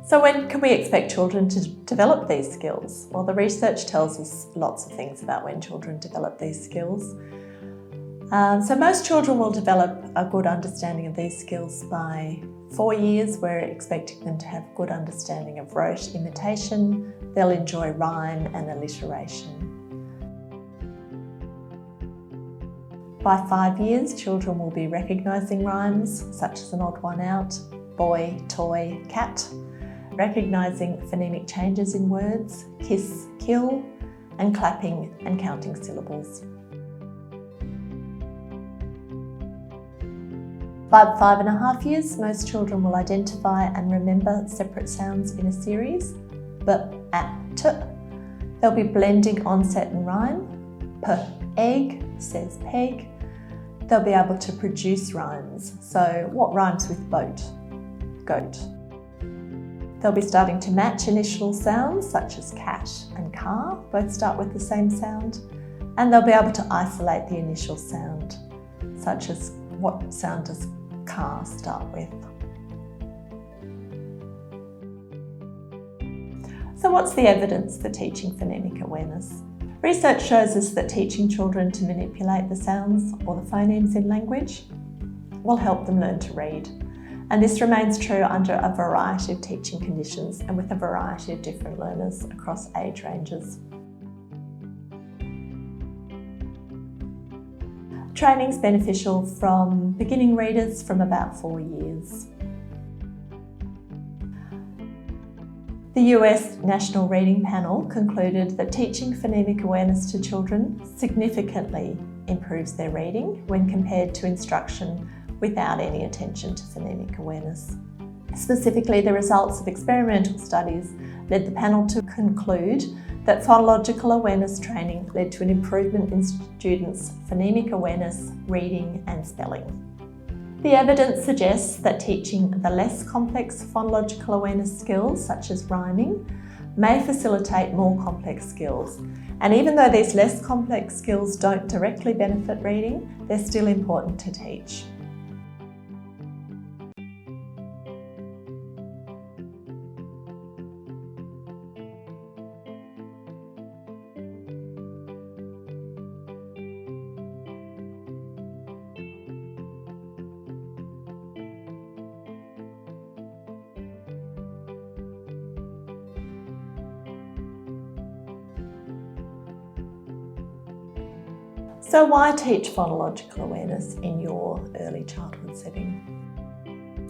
So when can we expect children to develop these skills? Well, the research tells us lots of things about when children develop these skills. So most children will develop a good understanding of these skills by 4 years. We're expecting them to have good understanding of rote imitation. They'll enjoy rhyme and alliteration. By 5 years, children will be recognising rhymes, such as an odd one out, boy, toy, cat, recognising phonemic changes in words, kiss, kill, and clapping and counting syllables. By 5.5 years, most children will identify and remember separate sounds in a series, b, a, t. They'll be blending onset and rhyme, p, egg, says peg. They'll be able to produce rhymes. So what rhymes with boat? Goat. They'll be starting to match initial sounds such as cat and car, both start with the same sound, and they'll be able to isolate the initial sound, such as what sound does car start with. So what's the evidence for teaching phonemic awareness? Research shows us that teaching children to manipulate the sounds or the phonemes in language will help them learn to read. And this remains true under a variety of teaching conditions and with a variety of different learners across age ranges. Training is beneficial from beginning readers from about 4 years. The US National Reading Panel concluded that teaching phonemic awareness to children significantly improves their reading when compared to instruction without any attention to phonemic awareness. Specifically, the results of experimental studies led the panel to conclude that phonological awareness training led to an improvement in students' phonemic awareness, reading and spelling. The evidence suggests that teaching the less complex phonological awareness skills, such as rhyming, may facilitate more complex skills. And even though these less complex skills don't directly benefit reading, they're still important to teach. So why teach phonological awareness in your early childhood setting?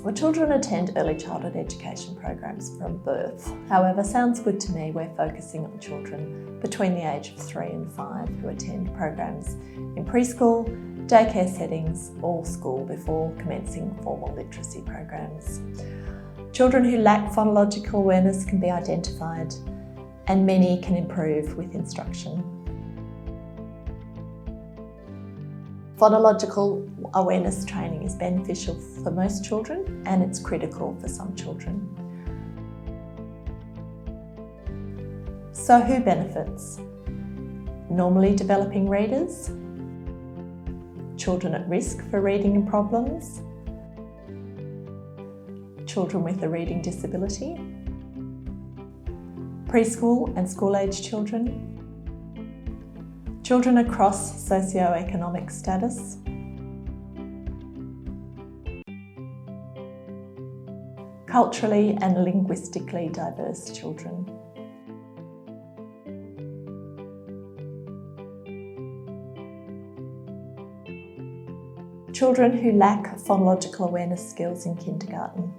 Well, children attend early childhood education programs from birth. However, sounds good to me we're focusing on children between the age of 3 and 5 who attend programs in preschool, daycare settings or school before commencing formal literacy programs. Children who lack phonological awareness can be identified and many can improve with instruction. Phonological awareness training is beneficial for most children and it's critical for some children. So who benefits? Normally developing readers, children at risk for reading problems, children with a reading disability, preschool and school-age children, children across socio-economic status, culturally and linguistically diverse children. Children who lack phonological awareness skills in kindergarten.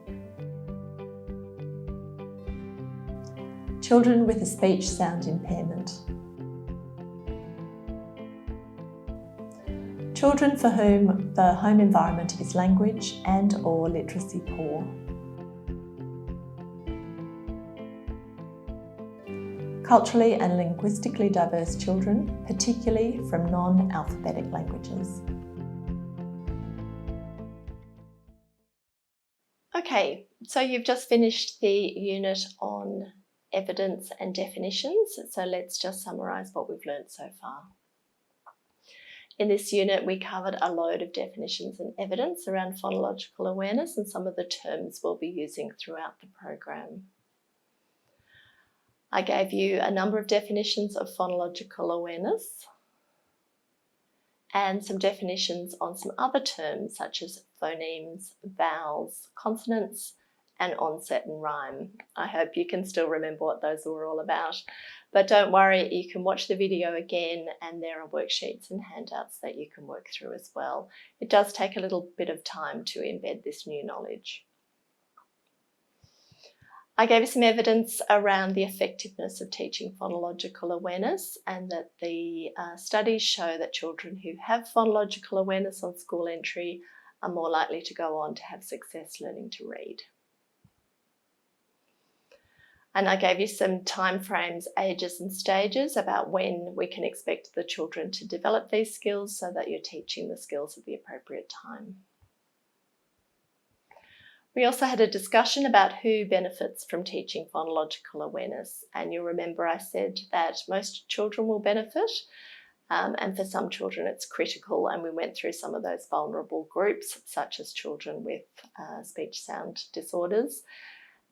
Children with a speech sound impairment. Children for whom the home environment is language and/or literacy poor. Culturally and linguistically diverse children, particularly from non-alphabetic languages. Okay, so you've just finished the unit on evidence and definitions, so let's just summarise what we've learnt so far. In this unit, we covered a load of definitions and evidence around phonological awareness and some of the terms we'll be using throughout the program. I gave you a number of definitions of phonological awareness and some definitions on some other terms such as phonemes, vowels, consonants, and onset and rhyme. I hope you can still remember what those were all about. But don't worry, you can watch the video again and there are worksheets and handouts that you can work through as well. It does take a little bit of time to embed this new knowledge. I gave you some evidence around the effectiveness of teaching phonological awareness, and that the studies show that children who have phonological awareness on school entry are more likely to go on to have success learning to read. And I gave you some time frames, ages and stages about when we can expect the children to develop these skills so that you're teaching the skills at the appropriate time. We also had a discussion about who benefits from teaching phonological awareness, and you'll remember I said that most children will benefit, and for some children it's critical, and we went through some of those vulnerable groups such as children with speech sound disorders,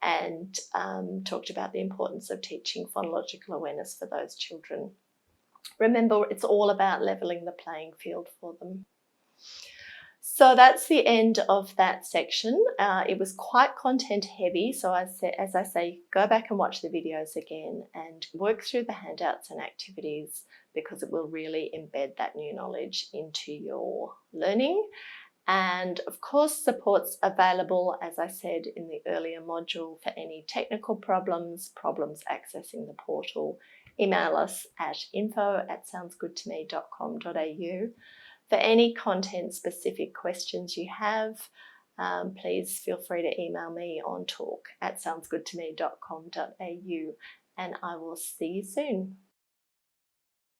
and talked about the importance of teaching phonological awareness for those children. Remember, it's all about levelling the playing field for them. So that's the end of that section. It was quite content heavy, so as I say, go back and watch the videos again and work through the handouts and activities, because it will really embed that new knowledge into your learning. And of course, support's available, as I said in the earlier module, for any technical problems accessing the portal. Email us at info@soundsgoodtome.com.au. For any content-specific questions you have, please feel free to email me on talk@soundsgoodtome.com.au, and I will see you soon.